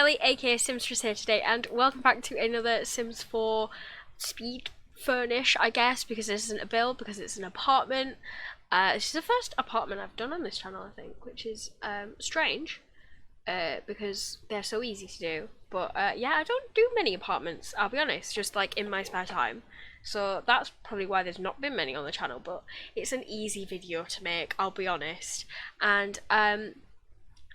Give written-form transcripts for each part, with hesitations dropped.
Ellie, aka Simstress here today, and welcome back to another Sims 4 speed furnish, I guess, because this isn't a build, because it's an apartment. This is the first apartment I've done on this channel, I think, which is strange, because they're so easy to do. But yeah, I don't do many apartments, I'll be honest, just like in my spare time. So that's probably why there's not been many on the channel, but it's an easy video to make, I'll be honest. And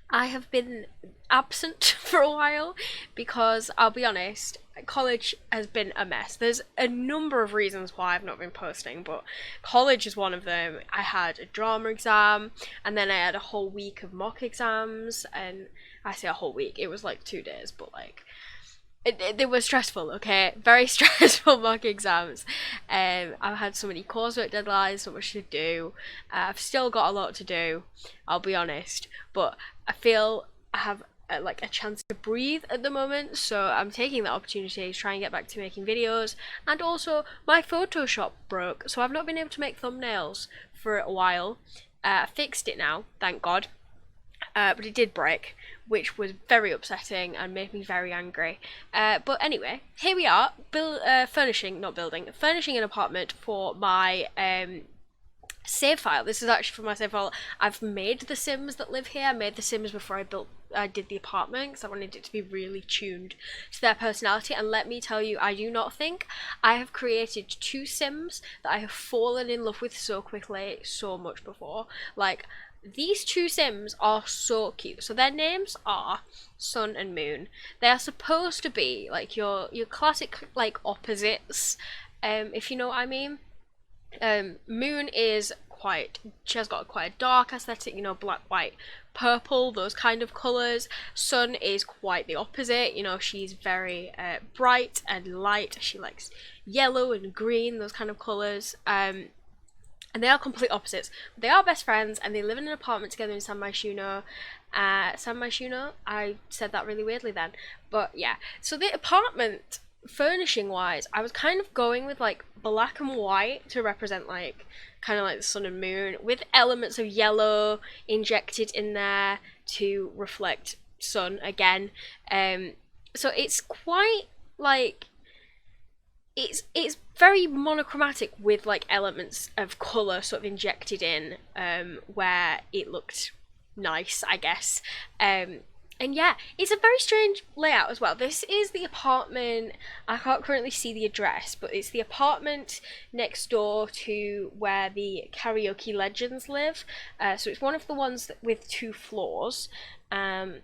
I have been absent for a while because, I'll be honest, college has been a mess. There's a number of reasons why I've not been posting, but college is one of them. I had a drama exam, and then I had a whole week of mock exams, and I say a whole week, it was like 2 days, but like, they were stressful, okay? Very stressful mock exams. I've had so many coursework deadlines, so much to do. I've still got a lot to do, I'll be honest, but I feel I have like a chance to breathe at the moment, so I'm taking that opportunity to try and get back to making videos. And also, my Photoshop broke, so I've not been able to make thumbnails for a while. I fixed it now, thank God. But it did break, which was very upsetting and made me very angry. But anyway, here we are, furnishing an apartment for my save file. This is actually for my save file. I've made the Sims that live here. I made the Sims before I did the apartment, because I wanted it to be really tuned to their personality. And let me tell you, I do not think I have created 2 Sims that I have fallen in love with so quickly, so much before. Like, these 2 Sims are so cute. So their names are Sun and Moon. They are supposed to be like your classic like opposites, if you know what I mean. Moon is she has got quite a dark aesthetic, you know, black, white, purple, those kind of colours. Sun is quite the opposite, you know, she's very bright and light. She likes yellow and green, those kind of colours. And they are complete opposites. They are best friends, and they live in an apartment together in San Myshuno. I said that really weirdly then. But yeah, so the apartment, furnishing wise, I was kind of going with like black and white to represent like kind of like the sun and moon, with elements of yellow injected in there to reflect sun again. So it's quite like, it's very monochromatic with like elements of colour sort of injected in, where it looked nice, I guess. And yeah, it's a very strange layout as well. This is the apartment, I can't currently see the address, but it's the apartment next door to where the Karaoke Legends live. So it's one of the ones with 2 floors. And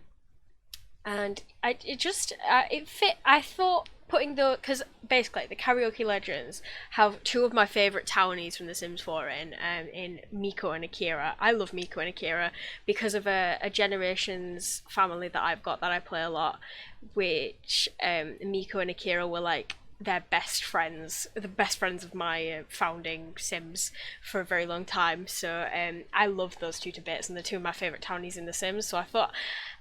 it fit, I thought, putting because basically the Karaoke Legends have 2 of my favourite townies from The Sims 4 in Miko and Akira. I love Miko and Akira because of a Generations family that I've got that I play a lot, which Miko and Akira were like their best friends, the best friends of my founding Sims for a very long time. So I love those 2 to bits, and they're 2 of my favourite townies in The Sims. So I thought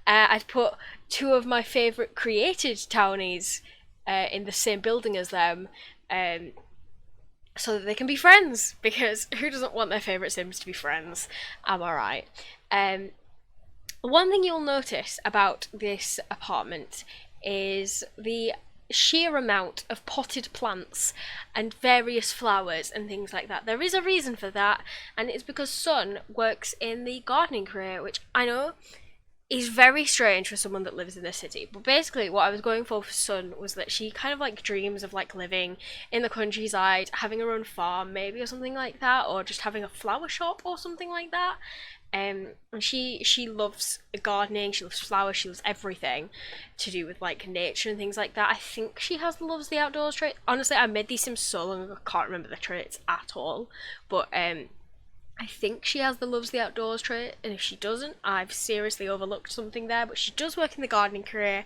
I'd put 2 of my favourite created townies in the same building as them, so that they can be friends, because who doesn't want their favourite Sims to be friends? Am I right? One thing you'll notice about this apartment is the sheer amount of potted plants and various flowers and things like that. There is a reason for that, and it's because Sun works in the gardening career, which I know is very strange for someone that lives in the city. But basically what I was going for Sun was that she kind of like dreams of like living in the countryside, having her own farm maybe, or something like that, or just having a flower shop or something like that. And she loves gardening, she loves flowers, she loves everything to do with like nature and things like that. I think she loves the outdoors trait. Honestly, I made these Sims so long ago, I can't remember the traits at all. But I think she has the loves the outdoors trait, and if she doesn't, I've seriously overlooked something there. But she does work in the gardening career,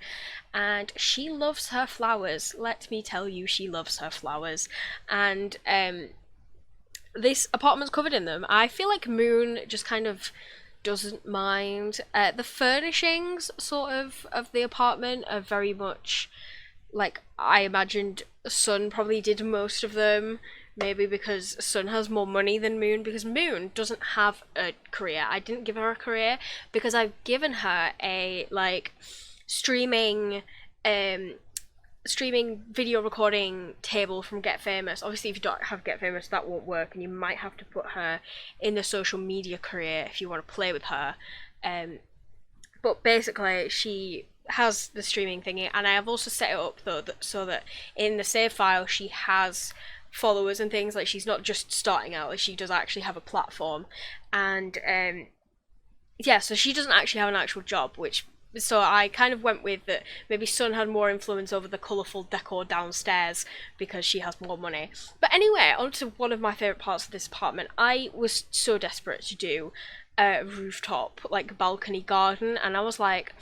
and she loves her flowers. Let me tell you, she loves her flowers. And this apartment's covered in them. I feel like Moon just kind of doesn't mind. The furnishings sort of the apartment are very much like I imagined Sun probably did most of them. Maybe because Sun has more money than Moon, because Moon doesn't have a career. I didn't give her a career because I've given her a like streaming streaming video recording table from Get Famous. Obviously, if you don't have Get Famous, that won't work, and you might have to put her in the social media career if you want to play with her. But basically, she has the streaming thingy, and I have also set it up though so that in the save file she has followers and things. Like, she's not just starting out; like, she does actually have a platform, and yeah, so she doesn't actually have an actual job, which, so I kind of went with that maybe Sun had more influence over the colourful decor downstairs because she has more money. But anyway, on to one of my favourite parts of this apartment. I was so desperate to do a rooftop, like, balcony garden, and I was like,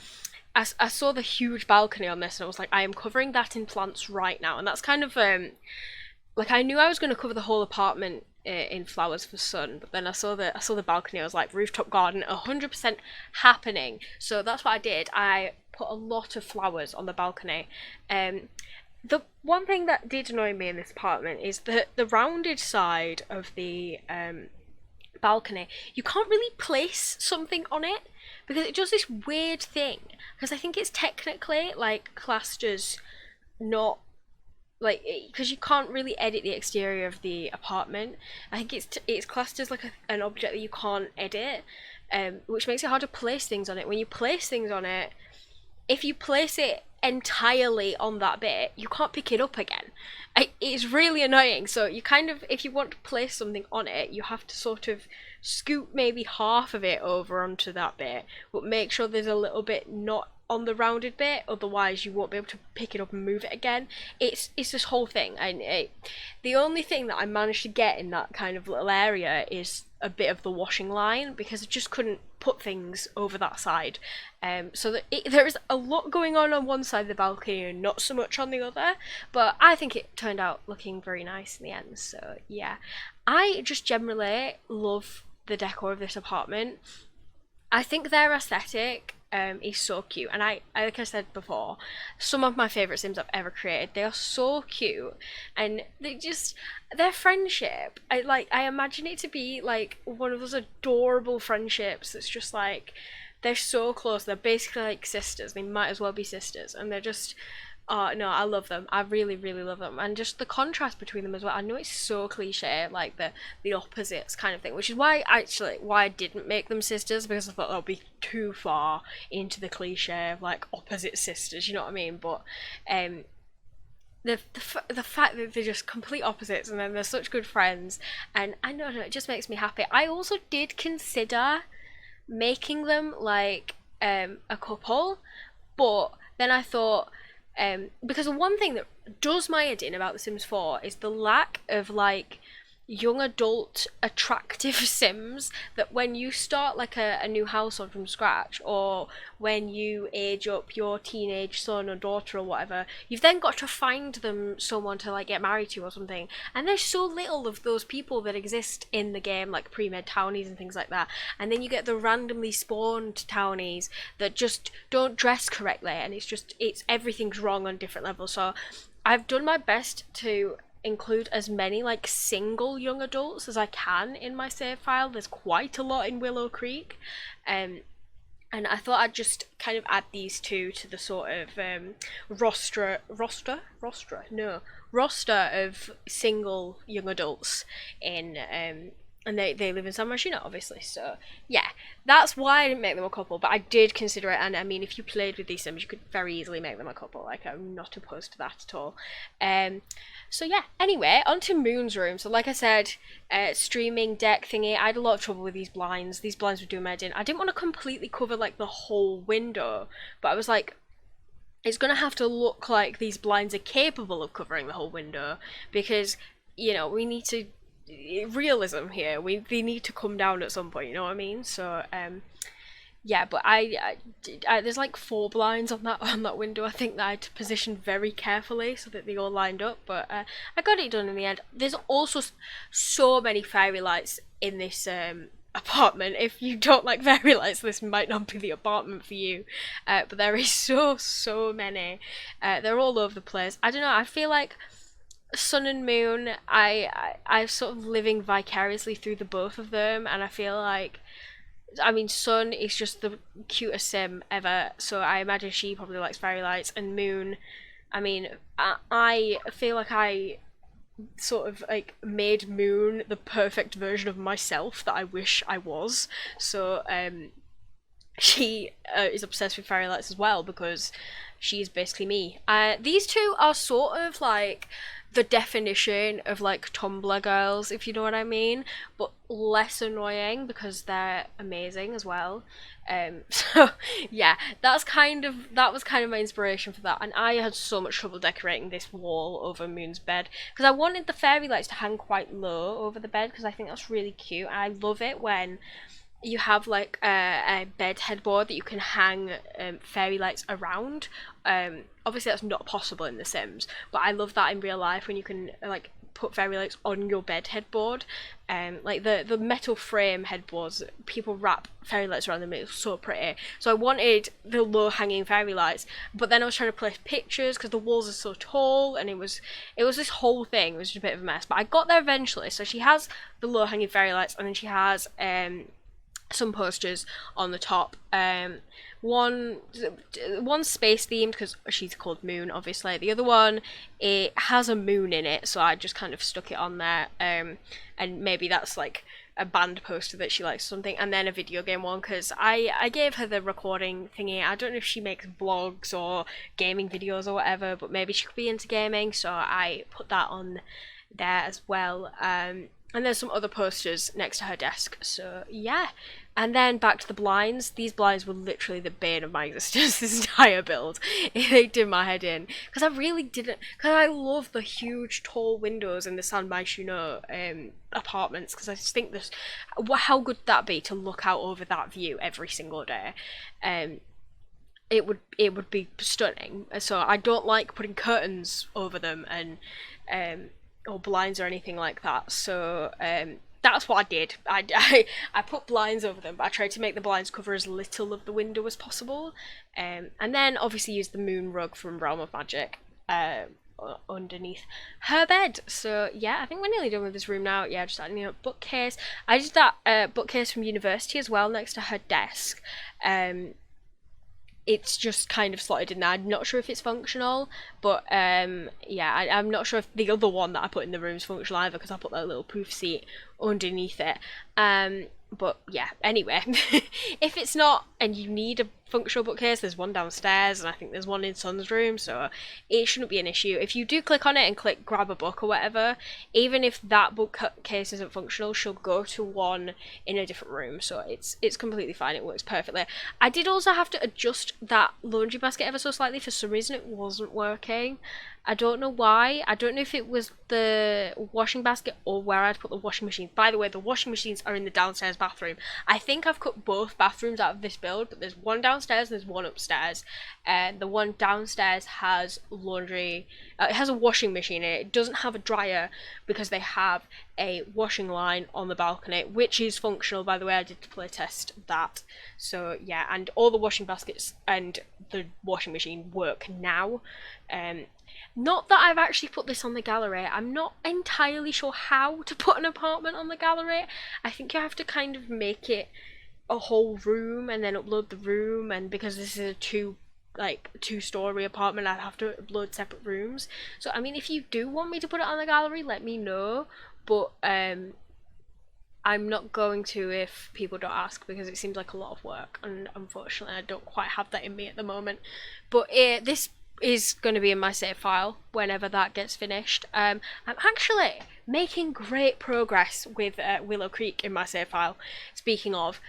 I saw the huge balcony on this and I was like, I am covering that in plants right now. And that's kind of like, I knew I was going to cover the whole apartment in flowers for Sun, but then I saw the balcony. I was like, rooftop garden, 100% happening. So that's what I did. I put a lot of flowers on the balcony. The one thing that did annoy me in this apartment is the rounded side of the balcony. You can't really place something on it because it does this weird thing. Because I think it's technically like classed as not, like, because you can't really edit the exterior of the apartment. I think it's classed as like an object that you can't edit, which makes it hard to place things on it. When you place things on it, if you place it entirely on that bit, you can't pick it up again. It's really annoying. So you kind of, if you want to place something on it, you have to sort of scoot maybe half of it over onto that bit, but make sure there's a little bit not on the rounded bit, otherwise you won't be able to pick it up and move it again. It's this whole thing, and the only thing that I managed to get in that kind of little area is a bit of the washing line, because I just couldn't put things over that side. So that there is a lot going on one side of the balcony and not so much on the other, but I think it turned out looking very nice in the end. So yeah, I just generally love the decor of this apartment. I think their aesthetic is so cute, and I like I said before, some of my favourite Sims I've ever created. They are so cute, and their friendship, I imagine it to be like one of those adorable friendships that's just like, they're so close, they're basically like sisters, they might as well be sisters, and they're just, oh no, I love them. I really, really love them. And just the contrast between them as well. I know it's so cliche, like the opposites kind of thing, which is why I didn't make them sisters, because I thought that would be too far into the cliche of like opposite sisters, you know what I mean? But the fact that they're just complete opposites and then they're such good friends, and I don't know, it just makes me happy. I also did consider making them like a couple, but then I thought, because one thing that does my head in about The Sims 4 is the lack of like young adult attractive Sims, that when you start like a new household from scratch, or when you age up your teenage son or daughter or whatever, you've then got to find them someone to like get married to or something, and there's so little of those people that exist in the game, like pre-med townies and things like that, and then you get the randomly spawned townies that just don't dress correctly, and it's everything's wrong on different levels. So I've done my best to include as many like single young adults as I can in my save file. There's quite a lot in Willow Creek, and I thought I'd just kind of add these two to the sort of roster of single young adults in and they live in San Marino, obviously. So yeah, that's why I didn't make them a couple, but I did consider it. And I mean, if you played with these Sims, you could very easily make them a couple. Like, I'm not opposed to that at all. So yeah, anyway, on to Moon's room. So like I said, streaming deck thingy, I had a lot of trouble with these blinds. These blinds were doing my head in. I didn't want to completely cover like the whole window, but I was like, it's gonna have to look like these blinds are capable of covering the whole window, because, you know, we need to realism here. They need to come down at some point, you know what I mean? So yeah, but I there's like 4 blinds on that window, I think, that I had to position very carefully so that they all lined up, but I got it done in the end. There's also so many fairy lights in this apartment. If you don't like fairy lights, this might not be the apartment for you, but there is so many. They're all over the place. I don't know, I feel like Sun and Moon, I'm sort of living vicariously through the both of them, and I feel like I mean, Sun is just the cutest sim ever, so I imagine she probably likes fairy lights. And Moon, I mean, I feel like I sort of like made Moon the perfect version of myself that I wish I was. So she is obsessed with fairy lights as well because she's basically me. These two are sort of like the definition of like Tumblr girls, if you know what I mean, but less annoying because they're amazing as well. So yeah, that was kind of my inspiration for that. And I had so much trouble decorating this wall over Moon's bed because I wanted the fairy lights to hang quite low over the bed because I think that's really cute. And I love it when you have like a bed headboard that you can hang fairy lights around. Obviously that's not possible in The Sims, but I love that in real life when you can like put fairy lights on your bed headboard. Like the metal frame headboards, people wrap fairy lights around them. It's so pretty. So I wanted the low hanging fairy lights, but then I was trying to place pictures because the walls are so tall, and it was this whole thing. It was just a bit of a mess, but I got there eventually. So she has the low hanging fairy lights, and then she has some posters on the top. One space themed because she's called Moon, obviously. The other one, it has a moon in it, so I just kind of stuck it on there. And maybe that's like a band poster that she likes or something. And then a video game one because I gave her the recording thingy. I don't know if she makes vlogs or gaming videos or whatever, but maybe she could be into gaming, so I put that on there as well. And there's some other posters next to her desk, so yeah. And then back to the blinds. These blinds were literally the bane of my existence, this entire build. They did my head in. Because I really didn't... Because I love the huge, tall windows in the San Myshuno apartments, because I just think this... How good would that be to look out over that view every single day? It would be stunning. So I don't like putting curtains over them and... or blinds or anything like that, so that's what I did. I put blinds over them, but I tried to make the blinds cover as little of the window as possible, and then obviously use the moon rug from Realm of Magic underneath her bed. So yeah, I think we're nearly done with this room now. Yeah, just adding a bookcase. I did that bookcase from university as well next to her desk. It's just kind of slotted in there. I'm not sure if it's functional, but yeah, I'm not sure if the other one that I put in the room is functional either, because I put that little poof seat underneath it. But yeah, anyway, if it's not and you need a functional bookcase, there's one downstairs, and I think there's one in Sun's room, so it shouldn't be an issue. If you do click on it and click grab a book or whatever, even if that bookcase isn't functional, she'll go to one in a different room, so it's completely fine. It works perfectly. I did also have to adjust that laundry basket ever so slightly. For some reason it wasn't working. I don't know why. I don't know if it was the washing basket or where I'd put the washing machine. By the way, the washing machines are in the downstairs bathroom. I think I've cut both bathrooms out of this build, but there's one downstairs and there's one upstairs. And the one downstairs has laundry. It has a washing machine in it. It doesn't have a dryer because they have a washing line on the balcony, which is functional, by the way. I did play test that. So yeah, and all the washing baskets and the washing machine work now. Not that I've actually put this on the gallery. I'm not entirely sure how to put an apartment on the gallery. I think you have to kind of make it a whole room and then upload the room, and because this is a two-story apartment, I'd have to upload separate rooms. So I mean, if you do want me to put it on the gallery, let me know, but I'm not going to if people don't ask, because it seems like a lot of work, and unfortunately I don't quite have that in me at the moment. But this is going to be in my save file whenever that gets finished. I'm actually making great progress with Willow Creek in my save file. Speaking of,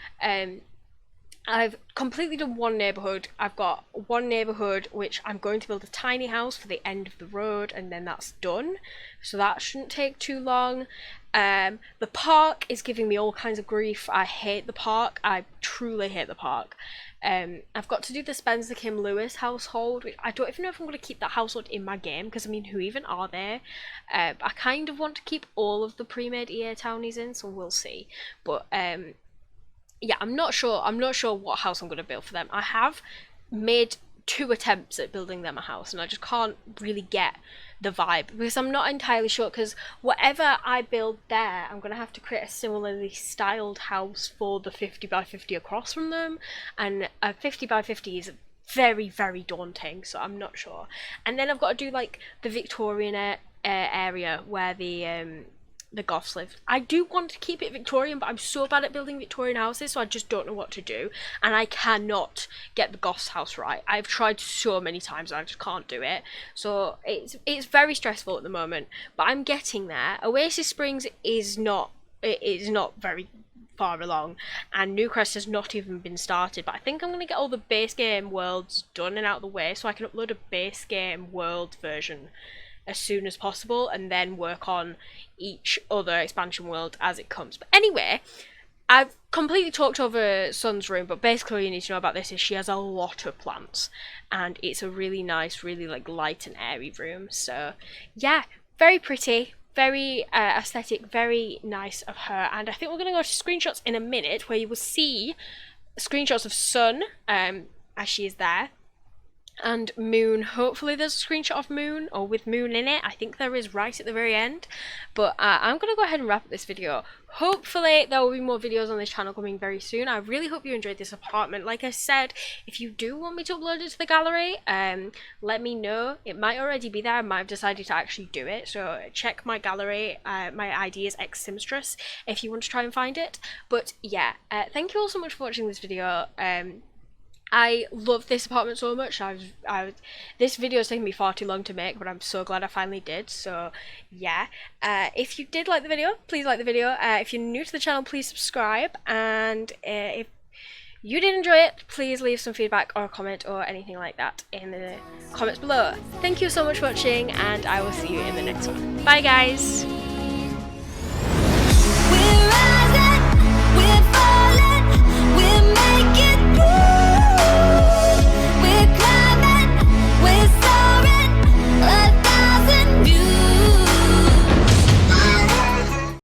I've completely done one neighbourhood. I've got one neighbourhood which I'm going to build a tiny house for the end of the road, and then that's done. So that shouldn't take too long. The park is giving me all kinds of grief. I hate the park. I truly hate the park. I've got to do the Spencer Kim Lewis household, which I don't even know if I'm going to keep that household in my game, because I mean, who even are there? I kind of want to keep all of the pre-made EA townies in, so we'll see. But yeah, I'm not sure what house I'm going to build for them. I have made 2 attempts at building them a house, and I just can't really get the vibe, because I'm not entirely sure, because whatever I build there, I'm gonna have to create a similarly styled house for the 50 by 50 across from them, and a 50 by 50 is very, very daunting, so I'm not sure. And then I've got to do like the Victorian area where the Goths live. I do want to keep it Victorian, but I'm so bad at building Victorian houses, so I just don't know what to do, and I cannot get the Goths house right. I've tried so many times and I just can't do it, so it's very stressful at the moment, but I'm getting there. Oasis Springs is not very far along, and Newcrest has not even been started, but I think I'm going to get all the base game worlds done and out of the way so I can upload a base game world version as soon as possible, and then work on each other expansion world as it comes. But anyway, I've completely talked over Sun's room, but basically all you need to know about this is she has a lot of plants, and it's a really nice, really like light and airy room. So yeah, very pretty, very aesthetic, very nice of her. And I think we're going to go to screenshots in a minute, where you will see screenshots of Sun as she is there, and Moon. Hopefully there's a screenshot of Moon, or with Moon in it. I think there is right at the very end. But I'm going to go ahead and wrap up this video. Hopefully there will be more videos on this channel coming very soon. I really hope you enjoyed this apartment. Like I said, if you do want me to upload it to the gallery, let me know. It might already be there. I might have decided to actually do it. So check my gallery. My ID is xSimstress if you want to try and find it. But yeah, thank you all so much for watching this video. I love this apartment so much. This video has taken me far too long to make, but I'm so glad I finally did. So yeah, if you did like the video, please like the video. If you're new to the channel, please subscribe, and if you did enjoy it, please leave some feedback or a comment or anything like that in the comments below. Thank you so much for watching, and I will see you in the next one. Bye guys!